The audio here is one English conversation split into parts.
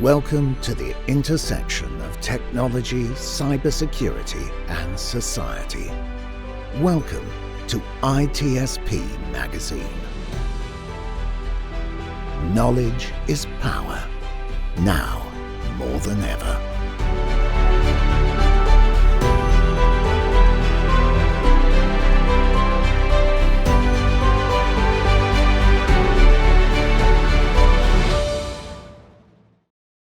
Welcome to the intersection of technology, cybersecurity, and society. Welcome to ITSP Magazine. Knowledge is power, now more than ever.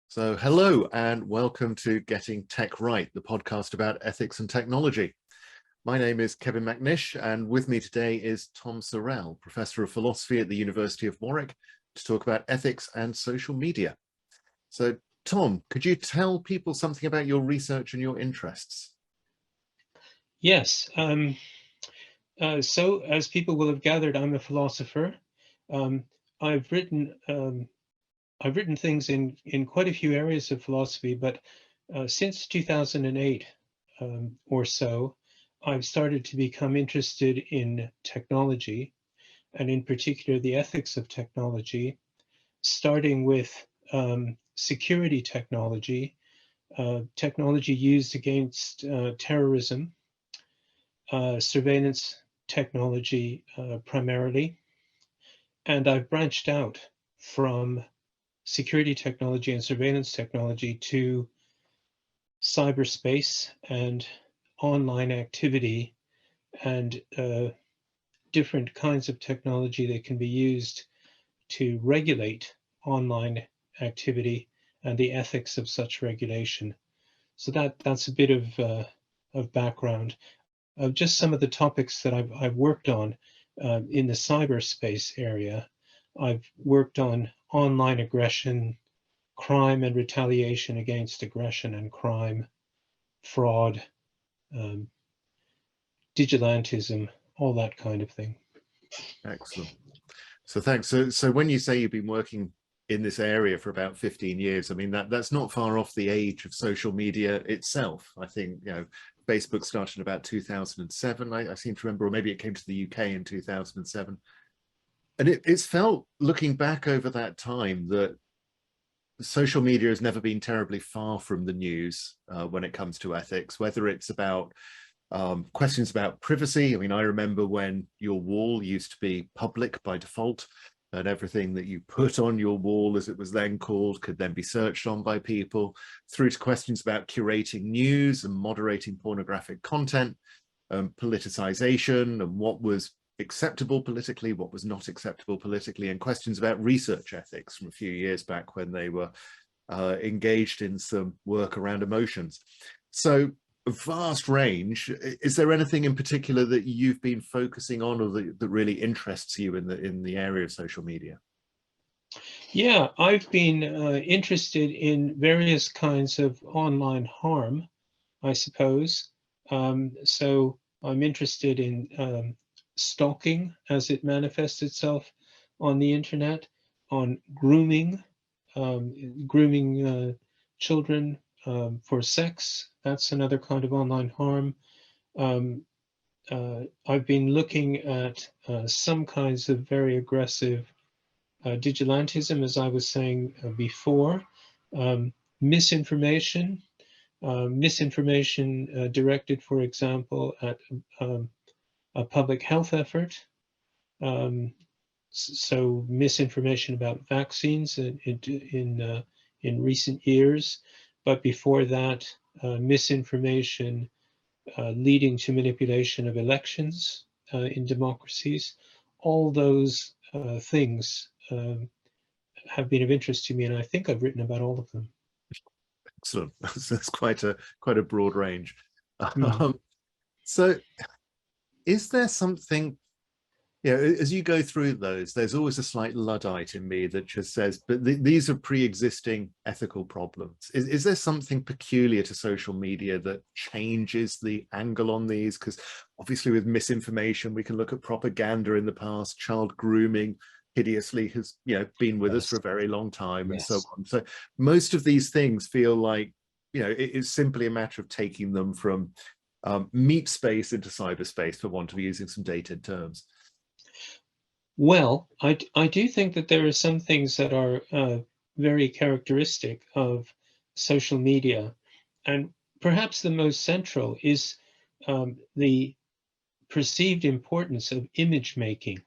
So hello and welcome to Getting Tech Right, the podcast about ethics and technology. My name is Kevin Macnish, and with me today is Tom Sorell, Professor of Philosophy at the University of Warwick, to talk about ethics and social media. So Tom, could you tell people something about your research and your interests? Yes. So as people will have gathered, I'm a philosopher. I've written things in quite a few areas of philosophy, but since 2008 or so, I've started to become interested in technology, and in particular the ethics of technology, starting with security technology, technology used against terrorism, surveillance technology primarily, and I've branched out from security technology and surveillance technology to cyberspace and online activity and different kinds of technology that can be used to regulate online activity and the ethics of such regulation. So that's a bit of background of just some of the topics that I've worked on in the cyberspace area. I've worked on online aggression, crime and retaliation against aggression and crime, fraud, vigilantism, all that kind of thing. Excellent. So thanks. So when you say you've been working in this area for about 15 years, I mean, that's not far off the age of social media itself. I think, Facebook started in about 2007, I seem to remember, or maybe it came to the UK in 2007. And it's felt, looking back over that time, that social media has never been terribly far from the news when it comes to ethics, whether it's about questions about privacy. I mean, I remember when your wall used to be public by default, and everything that you put on your wall, as it was then called, could then be searched on by people, through to questions about curating news and moderating pornographic content, politicization, and what was acceptable politically, what was not acceptable politically, and questions about research ethics from a few years back when they were engaged in some work around emotions. So a vast range. Is there anything in particular that you've been focusing on, or that really interests you in the area of social media? Yeah, I've been interested in various kinds of online harm, I suppose. So I'm interested in stalking as it manifests itself on the internet, on grooming, grooming children for sex. That's another kind of online harm. I've been looking at some kinds of very aggressive vigilantism, as I was saying before, misinformation, directed, for example, at a public health effort. So misinformation about vaccines in recent years, but before that, misinformation leading to manipulation of elections in democracies. All those things have been of interest to me, and I think I've written about all of them. Excellent. That's quite a broad range. So is there something, as you go through those, there's always a slight Luddite in me that just says, but these are pre-existing ethical problems. Is there something peculiar to social media that changes the angle on these? Because obviously with misinformation, we can look at propaganda in the past, child grooming hideously has been with us for a very long time, and so on. So most of these things feel like it is simply a matter of taking them from meat space into cyberspace, for want of using some dated terms. Well, I do think that there are some things that are very characteristic of social media. And perhaps the most central is the perceived importance of image making.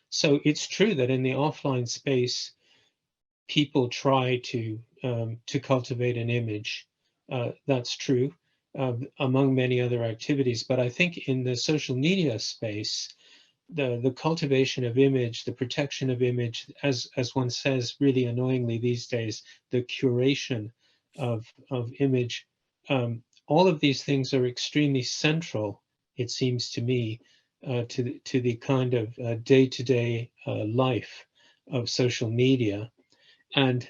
So it's true that in the offline space, people try to cultivate an image. That's true among many other activities. But I think in the social media space, the cultivation of image, the protection of image, as one says really annoyingly these days, the curation of image, all of these things are extremely central, it seems to me, to the kind of day-to-day life of social media. And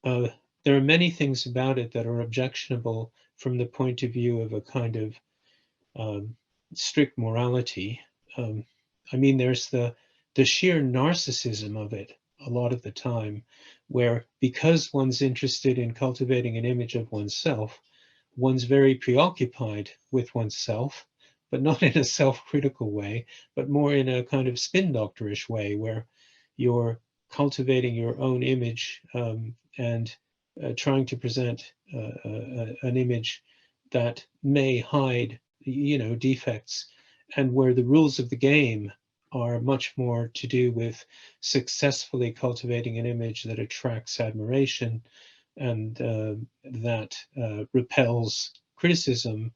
there are many things about it that are objectionable from the point of view of a kind of strict morality. I mean, there's the sheer narcissism of it a lot of the time, where because one's interested in cultivating an image of oneself, one's very preoccupied with oneself, but not in a self-critical way, but more in a kind of spin doctorish way, where you're cultivating your own image and trying to present an image that may hide, defects, and where the rules of the game are much more to do with successfully cultivating an image that attracts admiration and that repels criticism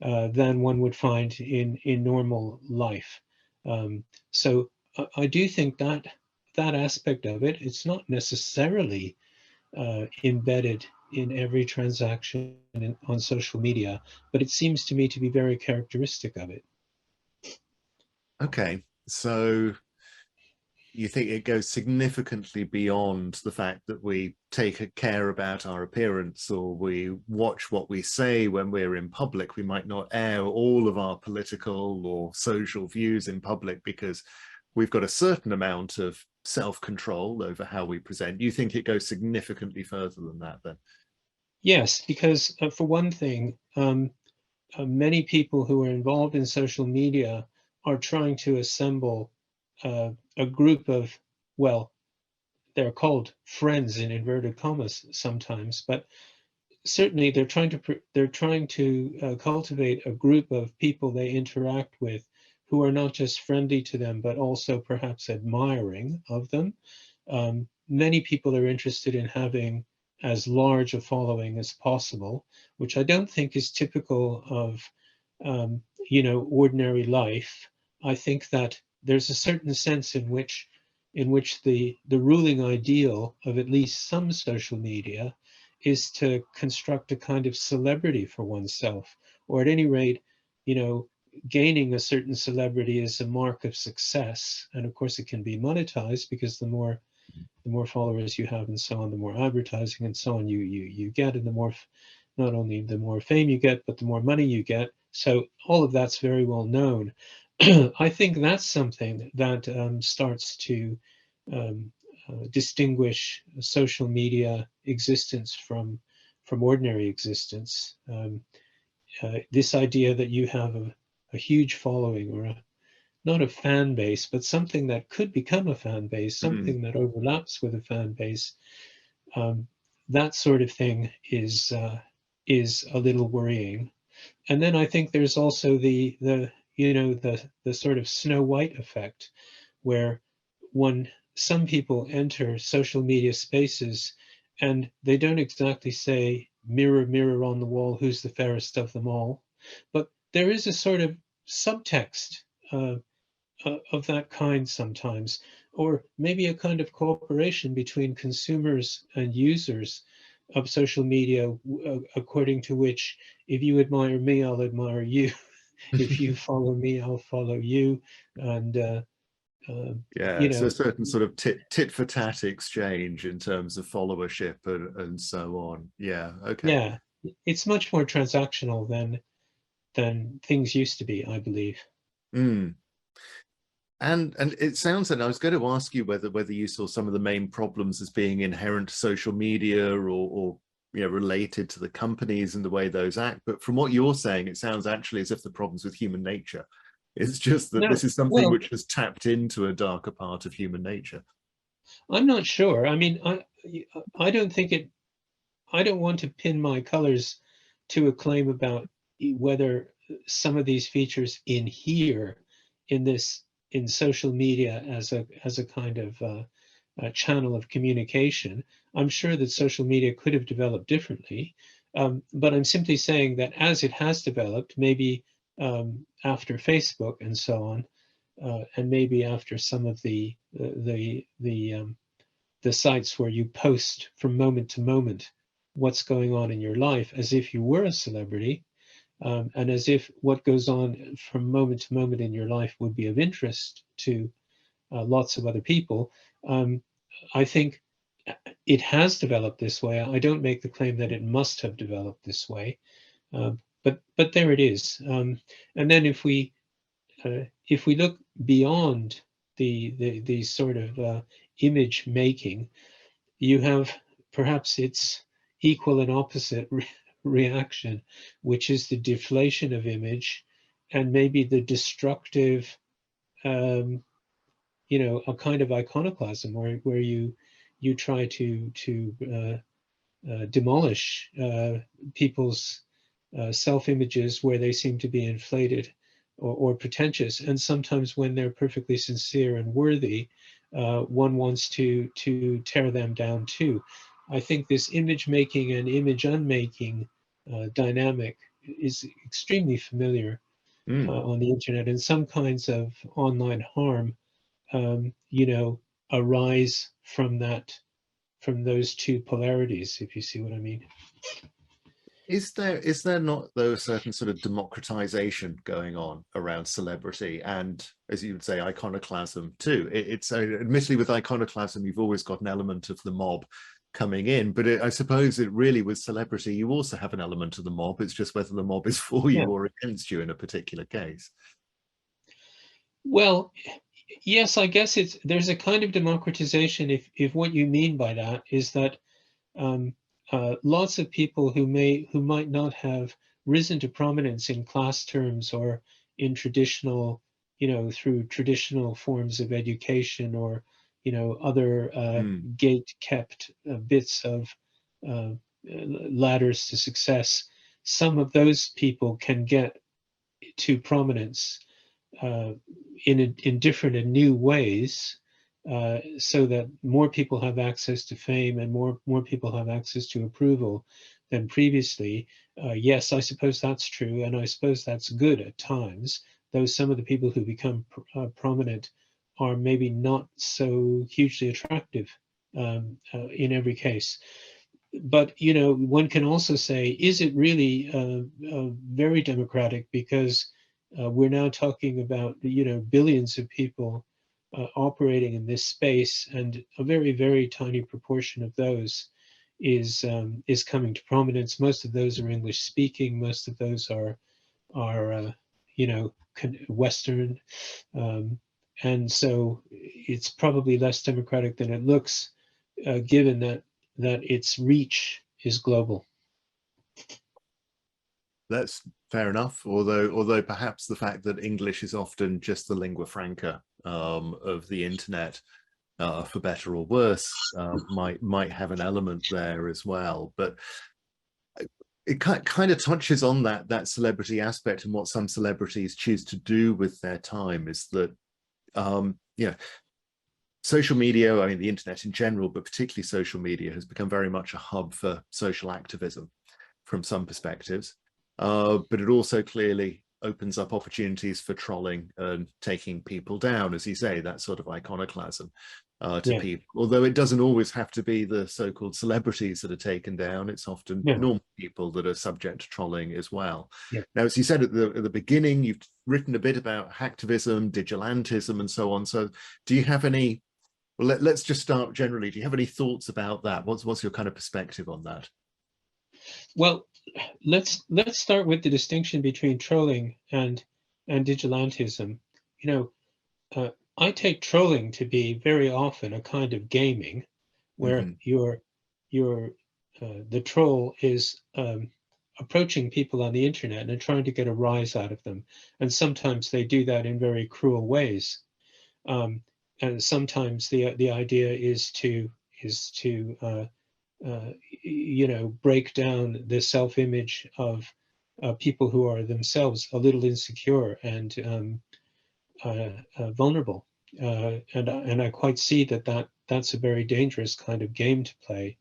than one would find in normal life. So I do think that aspect of it, it's not necessarily embedded in every transaction on social media, but it seems to me to be very characteristic of it. Okay, so you think it goes significantly beyond the fact that we take care about our appearance or we watch what we say when we're in public. We might not air all of our political or social views in public because we've got a certain amount of self-control over how we present. You think it goes significantly further than that then? Yes, because for one thing, many people who are involved in social media are trying to assemble a group of, well, they're called friends in inverted commas sometimes, but certainly they're trying to cultivate a group of people they interact with who are not just friendly to them, but also perhaps admiring of them. Many people are interested in having as large a following as possible, which I don't think is typical of, ordinary life. I think that there's a certain sense in which the ruling ideal of at least some social media is to construct a kind of celebrity for oneself, or at any rate, gaining a certain celebrity is a mark of success. And of course, it can be monetized because the more followers you have and so on, the more advertising and so on you get, and the more, not only the more fame you get, but the more money you get. So all of that's very well known. I think that's something that starts to distinguish social media existence from ordinary existence. This idea that you have a huge following, or not a fan base, but something that could become a fan base, something that overlaps with a fan base, that sort of thing is a little worrying. And then I think there's also the sort of Snow White effect, where some people enter social media spaces and they don't exactly say, mirror, mirror on the wall, who's the fairest of them all? But there is a sort of subtext of that kind sometimes, or maybe a kind of cooperation between consumers and users of social media, according to which, if you admire me, I'll admire you. If you follow me, I'll follow you. And yeah, so a certain sort of tit for tat exchange in terms of followership and so on. Yeah, okay. Yeah, it's much more transactional than things used to be, I believe. And it sounds, and I was going to ask you whether you saw some of the main problems as being inherent to social media or related to the companies and the way those act. But from what you're saying, it sounds actually as if the problem's with human nature. It's just that this is something which has tapped into a darker part of human nature. I'm not sure. I mean, I don't think it. I don't want to pin my colors to a claim about whether some of these features in here, in social media as a kind of a channel of communication. I'm sure that social media could have developed differently, but I'm simply saying that as it has developed, maybe after Facebook and so on, and maybe after some of the sites where you post from moment to moment what's going on in your life as if you were a celebrity, and as if what goes on from moment to moment in your life would be of interest to lots of other people. I think it has developed this way. I don't make the claim that it must have developed this way, but there it is. And then if we look beyond the sort of image making, you have perhaps its equal and opposite reaction, which is the deflation of image and maybe the destructive, a kind of iconoclasm where you try to demolish people's self-images where they seem to be inflated or pretentious, and sometimes when they're perfectly sincere and worthy, one wants to tear them down too. I think this image making and image unmaking dynamic is extremely familiar on the internet, and some kinds of online harm, arise from those two polarities, if you see what I mean. Is there not, though, a certain sort of democratization going on around celebrity and, as you would say, iconoclasm too? It's admittedly, with iconoclasm, you've always got an element of the mob coming in, but I suppose it really, with celebrity, you also have an element of the mob. It's just whether the mob is for you or against you in a particular case. Well, yes, I guess there's a kind of democratization if what you mean by that is that lots of people who might not have risen to prominence in class terms or in traditional, through traditional forms of education or, other gate-kept bits of ladders to success. Some of those people can get to prominence in different and new ways, so that more people have access to fame and more people have access to approval than previously. Yes, I suppose that's true, and I suppose that's good at times, though some of the people who become prominent are maybe not so hugely attractive in every case. But one can also say, is it really very democratic? Because we're now talking about billions of people operating in this space, and a very, very tiny proportion of those is coming to prominence. Most of those are English speaking. Most of those are Western, and so it's probably less democratic than it looks, given that its reach is global. That's fair enough. Although perhaps the fact that English is often just the lingua franca of the internet, for better or worse, might have an element there as well. But it kind of touches on that celebrity aspect, and what some celebrities choose to do with their time is that, social media, I mean, the internet in general, but particularly social media, has become very much a hub for social activism from some perspectives. But it also clearly opens up opportunities for trolling and taking people down, as you say, that sort of iconoclasm to people. Although it doesn't always have to be the so-called celebrities that are taken down. It's often normal people that are subject to trolling as well. Now, as you said at the beginning, you've written a bit about hacktivism, vigilantism, and so on. So do you have any, well, let's just start generally. Do you have any thoughts about that? What's your kind of perspective on that? Well, let's start with the distinction between trolling and vigilantism. I take trolling to be very often a kind of gaming, where the troll is approaching people on the internet and trying to get a rise out of them, and sometimes they do that in very cruel ways. and sometimes the idea is to break down the self-image of people who are themselves a little insecure and vulnerable. And I quite see that's a very dangerous kind of game to play.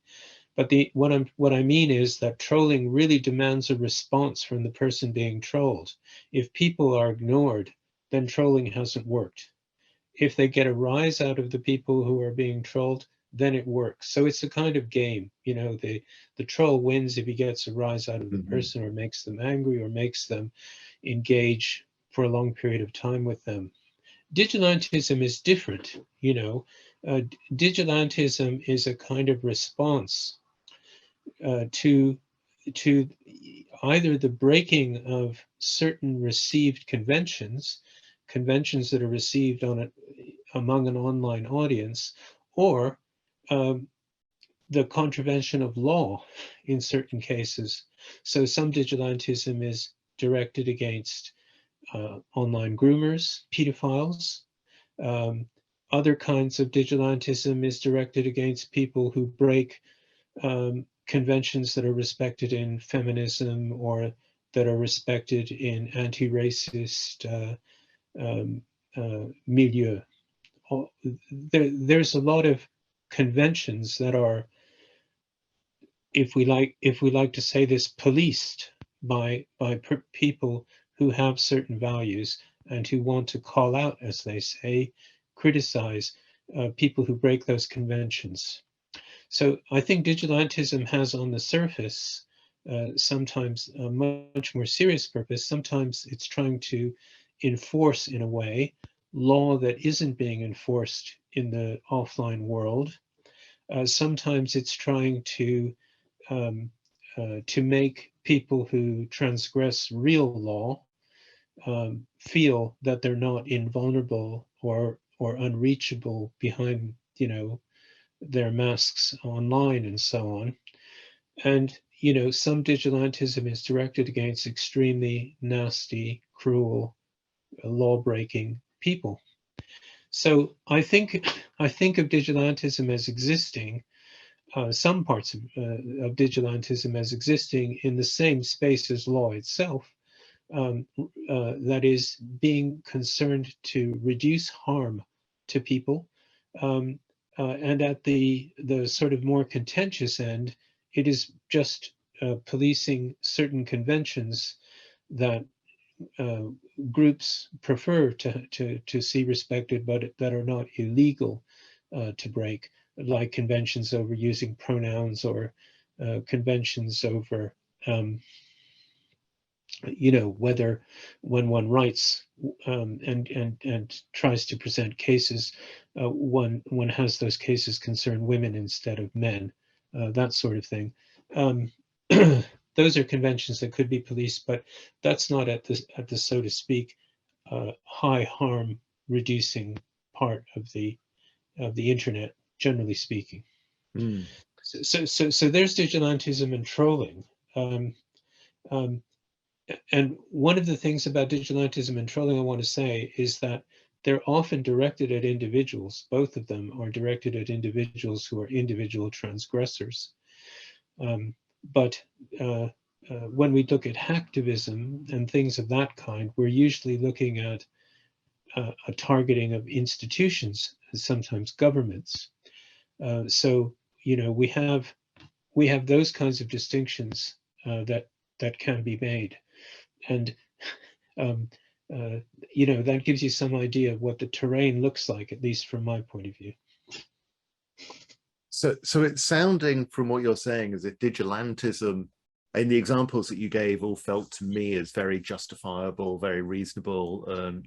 But what I mean is that trolling really demands a response from the person being trolled. If people are ignored, then trolling hasn't worked. If they get a rise out of the people who are being trolled, then it works. So it's a kind of game. The troll wins if he gets a rise out of the person, or makes them angry, or makes them engage for a long period of time with them. Vigilantism is different. Vigilantism is a kind of response to either the breaking of certain received conventions that are received among an online audience, or the contravention of law in certain cases. So some vigilantism is directed against online groomers, pedophiles. Other kinds of vigilantism is directed against people who break conventions that are respected in feminism, or that are respected in anti-racist milieu. There's a lot of conventions that are, if we like to say this, policed by people who have certain values and who want to call out, as they say, criticize people who break those conventions. So I think vigilantism has on the surface sometimes a much more serious purpose. Sometimes it's trying to enforce, in a way, law that isn't being enforced in the offline world. Sometimes it's trying to make people who transgress real law feel that they're not invulnerable or unreachable behind, their masks online and so on. And, some vigilantism is directed against extremely nasty, cruel, law-breaking people. So I think of vigilantism as existing, some parts of vigilantism as existing in the same space as law itself, that is, being concerned to reduce harm to people. And at the sort of more contentious end, it is just policing certain conventions that groups prefer to see respected, but that are not illegal to break, like conventions over using pronouns, or conventions over whether, when one writes and tries to present cases, one has those cases concern women instead of men, that sort of thing. Those are conventions that could be policed, but that's not at the so to speak high harm reducing part of the internet, generally speaking. So there's vigilantism and trolling. And one of the things about vigilantism and trolling I want to say is that they're often directed at individuals. Both of them are directed at individuals who are individual transgressors. But when we look at hacktivism and things of that kind, we're usually looking at a targeting of institutions, sometimes governments. So we have those kinds of distinctions that can be made. And that gives you some idea of what the terrain looks like, at least from my point of view. So it's sounding from what you're saying as if vigilantism, in the examples that you gave, all felt to me as very justifiable, very reasonable,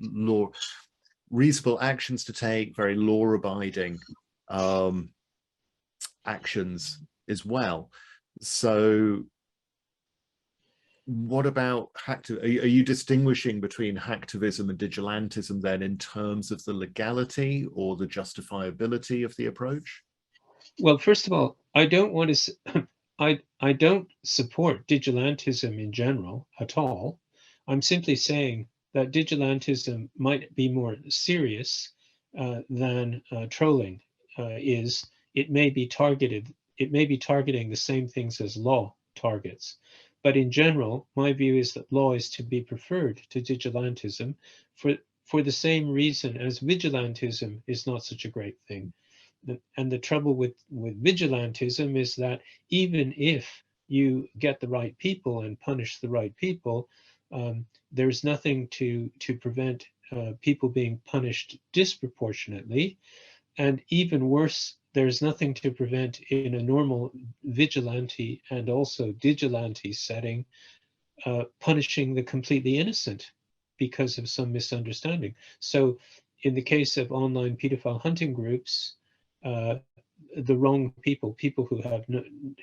reasonable actions to take, very law-abiding actions as well. So what about are you distinguishing between hacktivism and vigilantism then in terms of the legality or the justifiability of the approach? Well, first of all, I don't want to I don't support vigilantism in general at all. I'm simply saying that vigilantism might be more serious than trolling is. It may be targeted. It may be targeting the same things as law targets. But in general, my view is that law is to be preferred to vigilantism for the same reason as vigilantism is not such a great thing. And the trouble with vigilantism is that even if you get the right people and punish the right people, there's nothing to prevent people being punished disproportionately. And even worse, there's nothing to prevent in a normal vigilante and also digilante setting punishing the completely innocent because of some misunderstanding. So in the case of online pedophile hunting groups, the wrong people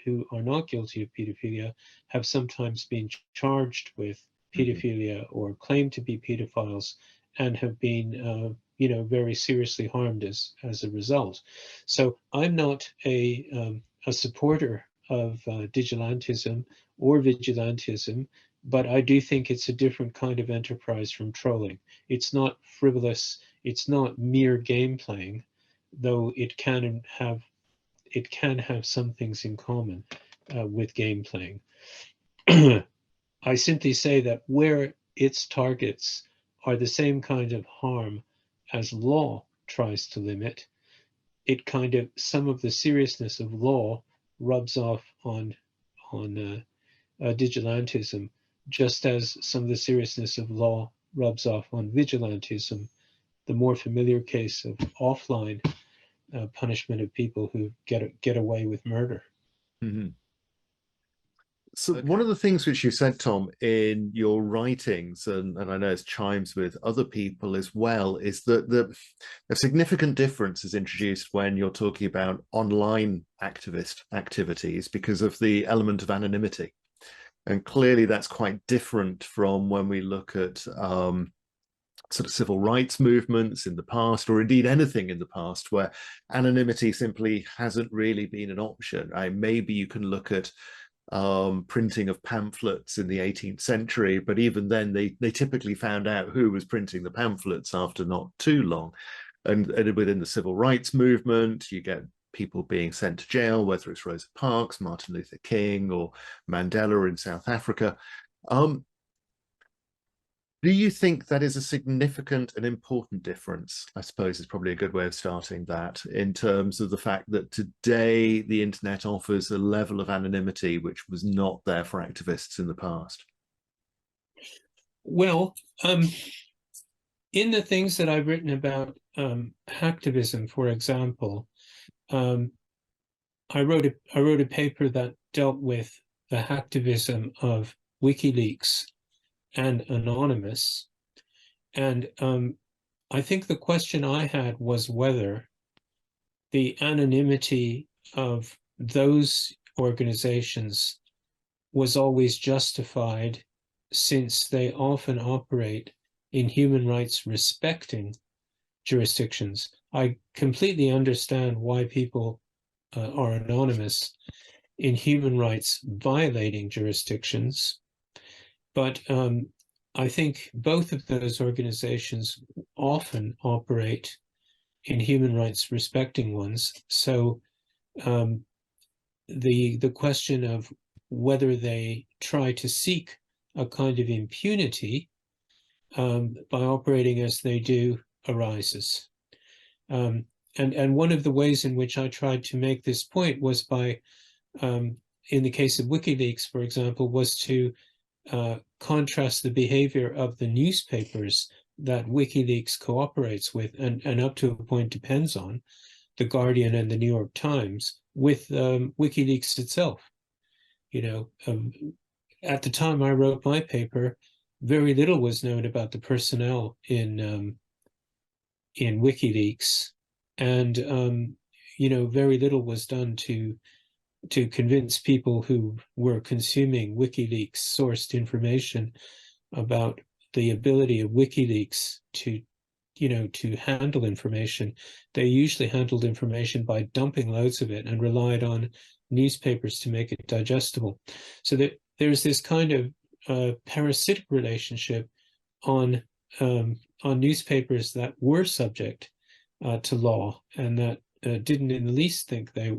who are not guilty of pedophilia have sometimes been charged with pedophilia or claimed to be pedophiles and have been very seriously harmed as a result. So I'm not a supporter of digilantism or vigilantism, but I do think it's a different kind of enterprise from trolling. It's not frivolous, it's not mere game playing, though it can have some things in common with game playing. I simply say that where its targets are the same kind of harm as law tries to limit, it kind of, some of the seriousness of law rubs off on digilantism, just as some of the seriousness of law rubs off on vigilantism, the more familiar case of offline punishment of people who get away with murder. Mm-hmm. So one of the things which you said, Tom, in your writings, and I know it chimes with other people as well, is that a significant difference is introduced when you're talking about online activist activities because of the element of anonymity. And clearly that's quite different from when we look at sort of civil rights movements in the past, or indeed anything in the past, where anonymity simply hasn't really been an option. Maybe you can look at printing of pamphlets in the 18th century, but even then they typically found out who was printing the pamphlets after not too long. And within the civil rights movement, you get people being sent to jail, whether it's Rosa Parks, Martin Luther King, or Mandela in South Africa. Do you think that is a significant and important difference? I suppose is probably a good way of starting that, in terms of the fact that today the internet offers a level of anonymity which was not there for activists in the past. Well, in the things that I've written about hacktivism, for example, I wrote a paper that dealt with the hacktivism of WikiLeaks and Anonymous. And I think the question I had was whether the anonymity of those organizations was always justified, since they often operate in human rights respecting jurisdictions. I completely understand why people are anonymous in human rights violating jurisdictions. But I think both of those organizations often operate in human rights respecting ones. So the question of whether they try to seek a kind of impunity by operating as they do arises. And one of the ways in which I tried to make this point was by, in the case of WikiLeaks, for example, was to contrast the behavior of the newspapers that WikiLeaks cooperates with and up to a point depends on, The Guardian and the New York Times, with WikiLeaks itself. At the time I wrote my paper, very little was known about the personnel in WikiLeaks, and very little was done to convince people who were consuming WikiLeaks sourced information about the ability of WikiLeaks to handle information. They usually handled information by dumping loads of it and relied on newspapers to make it digestible. So that there's this kind of parasitic relationship on newspapers that were subject to law, and that didn't in the least think they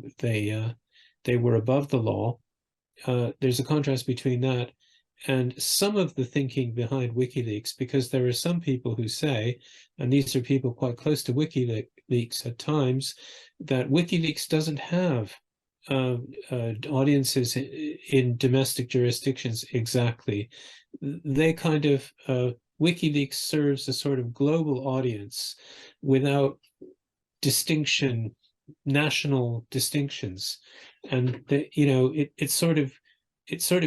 were above the law. There's a contrast between that and some of the thinking behind WikiLeaks, because there are some people who say, and these are people quite close to WikiLeaks at times, that WikiLeaks doesn't have audiences in domestic jurisdictions exactly. They kind of, WikiLeaks serves a sort of global audience without distinction, national distinctions. And it sort of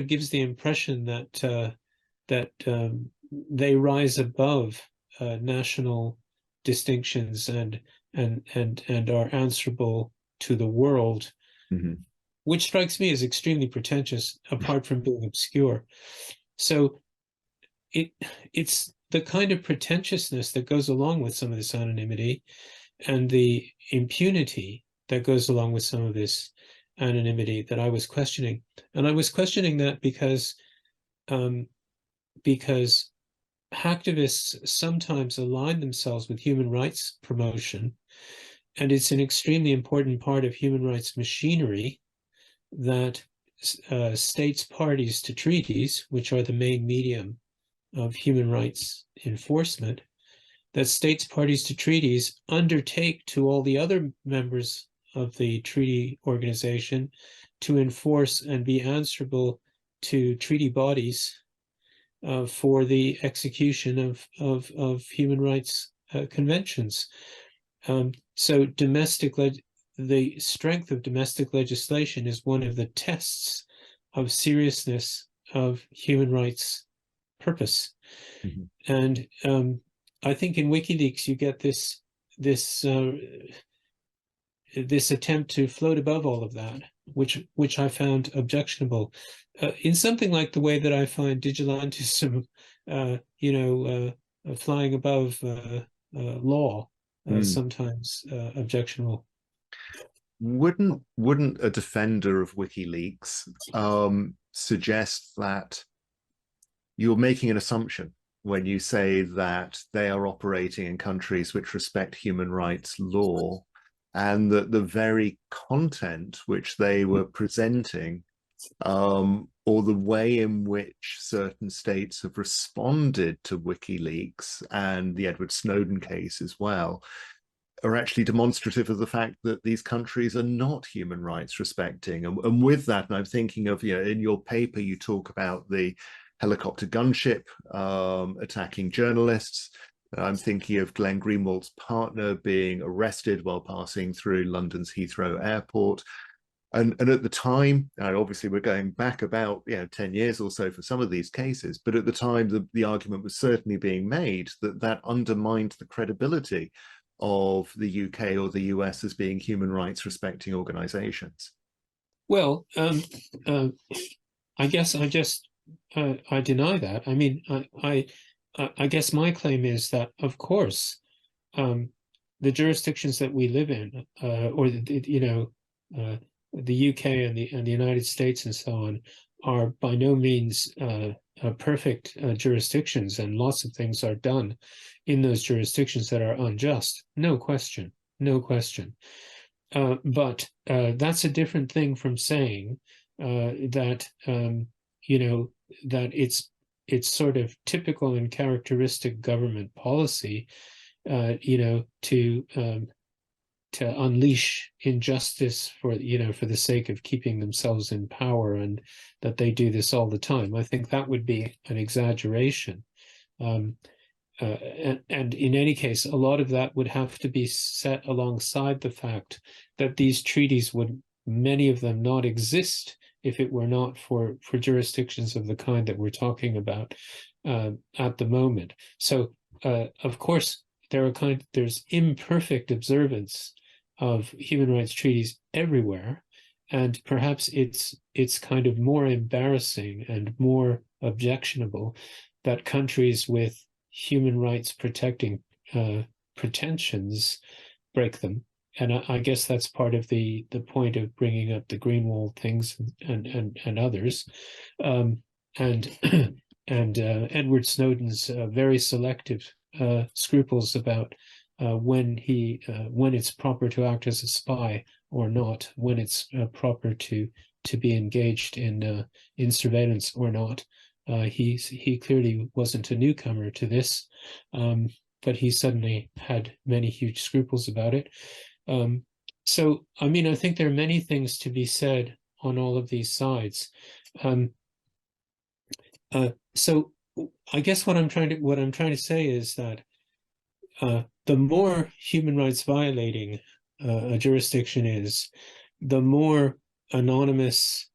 gives the impression that they rise above national distinctions and are answerable to the world, which strikes me as extremely pretentious, apart from being obscure. So it's the kind of pretentiousness that goes along with some of this anonymity, and the impunity that goes along with some of this anonymity that I was questioning. And I was questioning that because hacktivists sometimes align themselves with human rights promotion, and it's an extremely important part of human rights machinery that states parties to treaties, which are the main medium of human rights enforcement, that states parties to treaties undertake to all the other members of the treaty organization to enforce and be answerable to treaty bodies for the execution of human rights conventions. So the strength of domestic legislation is one of the tests of seriousness of human rights purpose. And I think in WikiLeaks you get this attempt to float above all of that, which I found objectionable. In something like the way that I find vigilantism, flying above law, sometimes objectionable. Wouldn't a defender of WikiLeaks suggest that you're making an assumption when you say that they are operating in countries which respect human rights law, and that the very content which they were presenting, or the way in which certain states have responded to WikiLeaks and the Edward Snowden case as well, are actually demonstrative of the fact that these countries are not human rights respecting. And with that, and I'm thinking of, in your paper, you talk about the helicopter gunship attacking journalists. I'm thinking of Glenn Greenwald's partner being arrested while passing through London's Heathrow Airport. And at the time, obviously we're going back about 10 years or so for some of these cases, but at the time the argument was certainly being made that undermined the credibility of the UK or the US as being human rights respecting organizations. Well, I guess I deny that. I mean, I guess my claim is that, of course, the jurisdictions that we live in, or the UK and the United States and so on, are by no means perfect jurisdictions, and lots of things are done in those jurisdictions that are unjust. No question. But that's a different thing from saying that that it's sort of typical and characteristic government policy, to unleash injustice for the sake of keeping themselves in power, and that they do this all the time. I think that would be an exaggeration. And in any case, a lot of that would have to be set alongside the fact that these treaties would, many of them, not exist if it were not for jurisdictions of the kind that we're talking about at the moment. So, of course, there's imperfect observance of human rights treaties everywhere, and perhaps it's kind of more embarrassing and more objectionable that countries with human rights protecting pretensions break them. And I guess that's part of the point of bringing up the Greenwald things and others, and Edward Snowden's very selective scruples about when it's proper to act as a spy or not, when it's proper to be engaged in surveillance or not. He clearly wasn't a newcomer to this, but he suddenly had many huge scruples about it. So, I mean, I think there are many things to be said on all of these sides. So I guess what I'm trying to say is that the more human rights violating a jurisdiction is, the more anonymous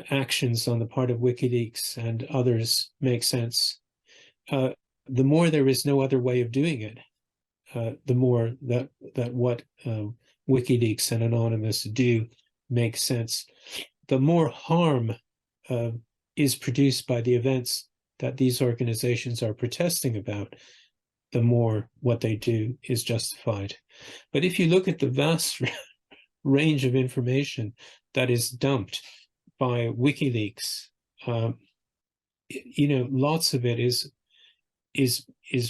actions on the part of WikiLeaks and others make sense. The more there is no other way of doing it, the more that what WikiLeaks and Anonymous do makes sense. The more harm is produced by the events that these organizations are protesting about, the more what they do is justified. But if you look at the vast range of information that is dumped by WikiLeaks, lots of it is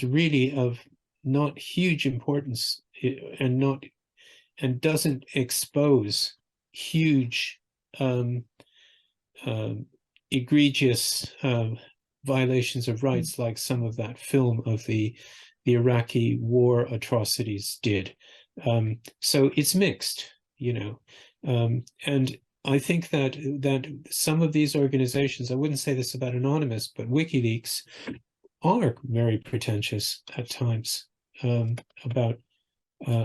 really of not huge importance and doesn't expose huge egregious violations of rights like some of that film of the Iraqi war atrocities did. So it's mixed, and I think that some of these organizations, I wouldn't say this about Anonymous, but WikiLeaks are very pretentious at times about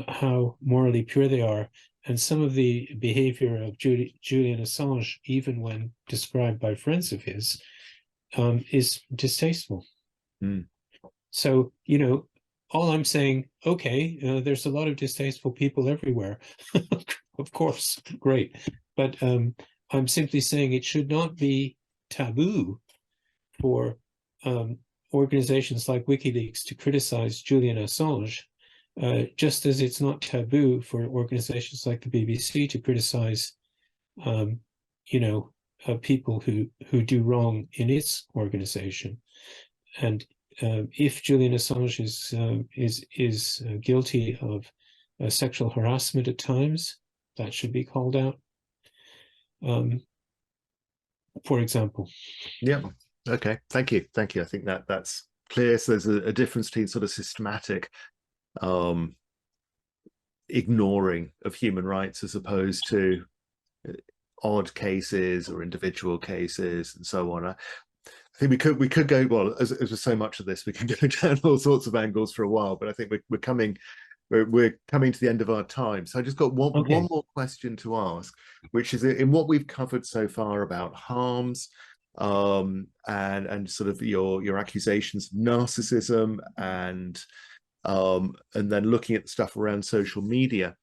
how morally pure they are. And some of the behavior of Julian Assange, even when described by friends of his, is distasteful. Mm. So, all I'm saying, okay, there's a lot of distasteful people everywhere. Of course, great. But I'm simply saying it should not be taboo for organizations like WikiLeaks to criticize Julian Assange, just as it's not taboo for organizations like the BBC to criticize, people who do wrong in its organization. And if Julian Assange is guilty of sexual harassment at times, that should be called out. For example. Yeah. Okay. Thank you. I think that's clear. So there's a difference between sort of systematic ignoring of human rights as opposed to odd cases or individual cases and so on. I think we could go, well, as with so much of this, we can go down all sorts of angles for a while, but I think we're coming to the end of our time. So I just got one more question to ask, which is in what we've covered so far about harms and sort of your accusations of narcissism and then looking at the stuff around social media.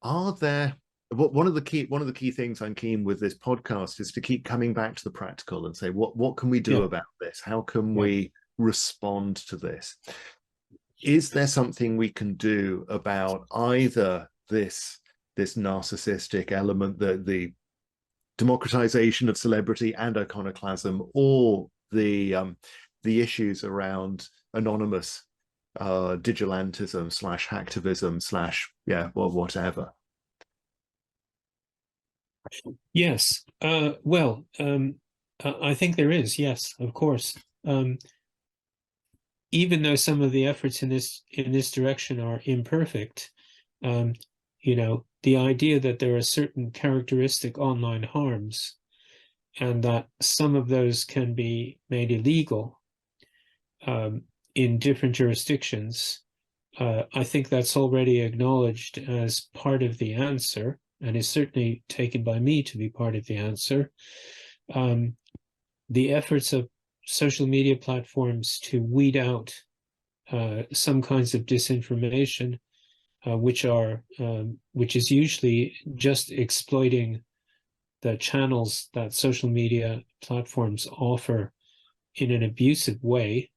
Are there one of the key things I'm keen with this podcast is to keep coming back to the practical and say what can we do about this? How can we respond to this? Is there something we can do about either this narcissistic element, the democratization of celebrity and iconoclasm, or the issues around anonymous vigilantism / hacktivism / whatever? Yes. Well, I think there is. Yes, of course. Even though some of the efforts in this direction are imperfect, the idea that there are certain characteristic online harms and that some of those can be made illegal in different jurisdictions, I think that's already acknowledged as part of the answer, and is certainly taken by me to be part of the answer. The efforts of social media platforms to weed out some kinds of disinformation, which is usually just exploiting the channels that social media platforms offer in an abusive way.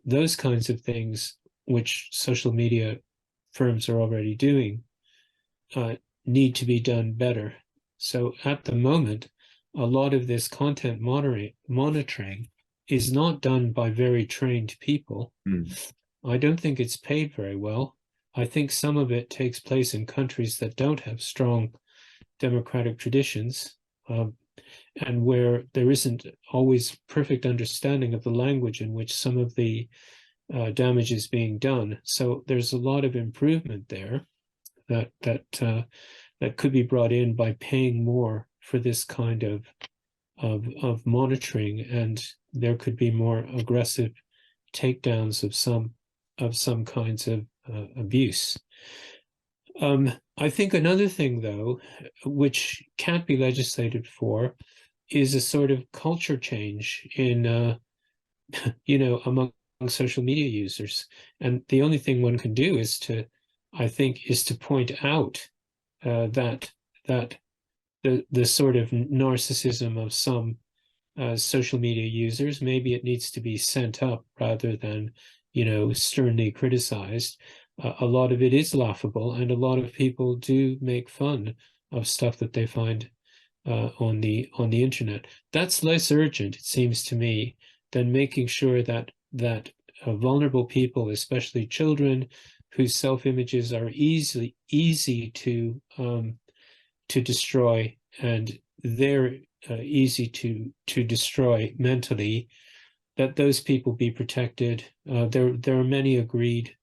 Those kinds of things, which social media firms are already doing, need to be done better. So at the moment, a lot of this content monitoring is not done by very trained people. I don't think it's paid very well. I think some of it takes place in countries that don't have strong democratic traditions, and where there isn't always perfect understanding of the language in which some of the damage is being done. So there's a lot of improvement there that could be brought in by paying more for this kind of monitoring, and there could be more aggressive takedowns of some kinds of abuse. I think another thing, though, which can't be legislated for, is a sort of culture change in among social media users. And the only thing one can do is to point out that the sort of narcissism of some social media users, maybe it needs to be sent up rather than, sternly criticized. A lot of it is laughable, and a lot of people do make fun of stuff that they find on the internet. That's less urgent, it seems to me, than making sure that vulnerable people, especially children, whose self-images are easy to destroy, and they're easy to destroy mentally, that those people be protected. There are many agreed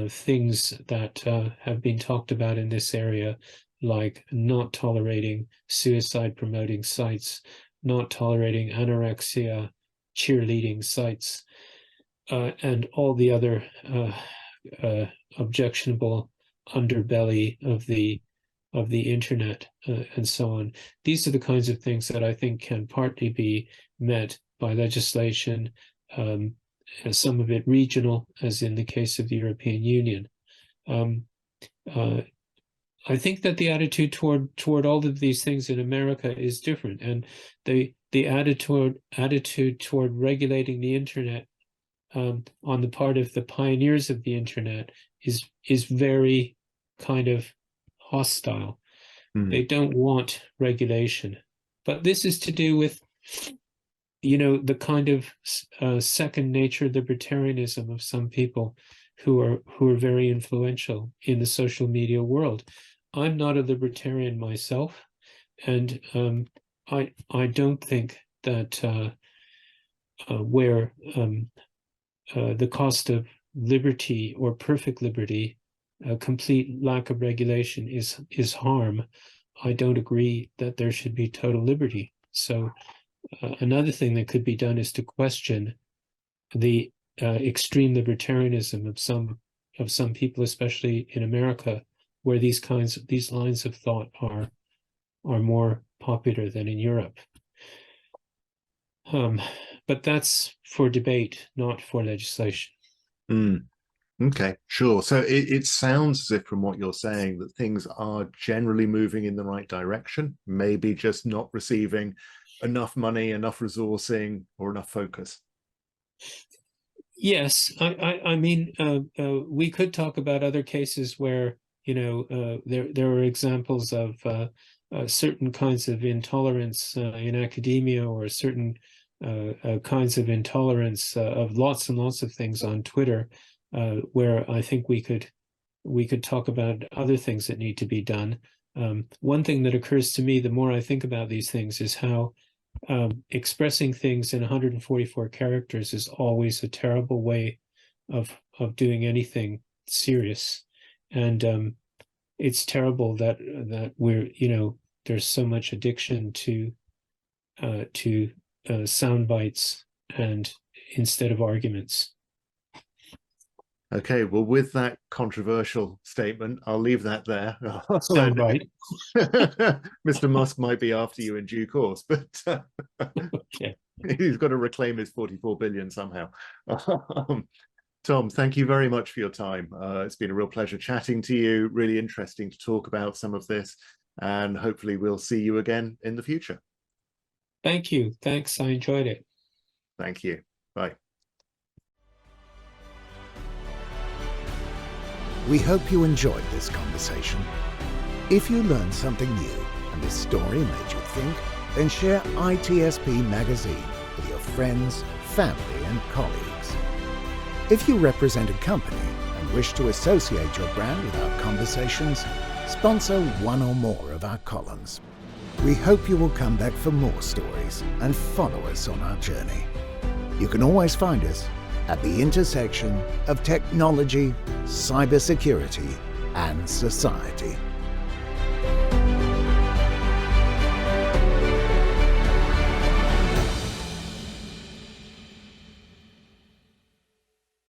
things that have been talked about in this area, like not tolerating suicide-promoting sites, not tolerating anorexia cheerleading sites, and all the other objectionable underbelly of the internet, and so on. These are the kinds of things that I think can partly be met by legislation, some of it regional, as in the case of the European Union. I think that the attitude toward all of these things in America is different, and the attitude toward regulating the internet on the part of the pioneers of the internet is very kind of hostile. They don't want regulation, but this is to do with the kind of second nature libertarianism of some people who are very influential in the social media world. I'm not a libertarian myself, and I don't think that where the cost of liberty or perfect liberty, a complete lack of regulation is harm. I don't agree that there should be total liberty. So another thing that could be done is to question the extreme libertarianism of some people, especially in America, where these lines of thought are more popular than in Europe. But that's for debate, not for legislation. Okay, sure. So it sounds as if, from what you're saying, that things are generally moving in the right direction, maybe just not receiving enough money, enough resourcing, or enough focus. Yes, I mean, we could talk about other cases where there are examples of certain kinds of intolerance in academia, or certain kinds of intolerance of lots and lots of things on Twitter, where I think we could talk about other things that need to be done. One thing that occurs to me the more I think about these things is how expressing things in 144 characters is always a terrible way of doing anything serious, and it's terrible that we're there's so much addiction to sound bites and instead of arguments. Okay, well, with that controversial statement, I'll leave that there. Sound right. Mr. Musk might be after you in due course, but Okay. He's got to reclaim his 44 billion somehow. Tom, thank you very much for your time. It's been a real pleasure chatting to you. Really interesting to talk about some of this, and hopefully we'll see you again in the future. Thank you. Thanks. I enjoyed it. Thank you. Bye. We hope you enjoyed this conversation. If you learned something new and this story made you think, then share ITSP Magazine with your friends, family and colleagues. If you represent a company and wish to associate your brand with our conversations, sponsor one or more of our columns. We hope you will come back for more stories and follow us on our journey. You can always find us at the intersection of technology, cybersecurity, and society.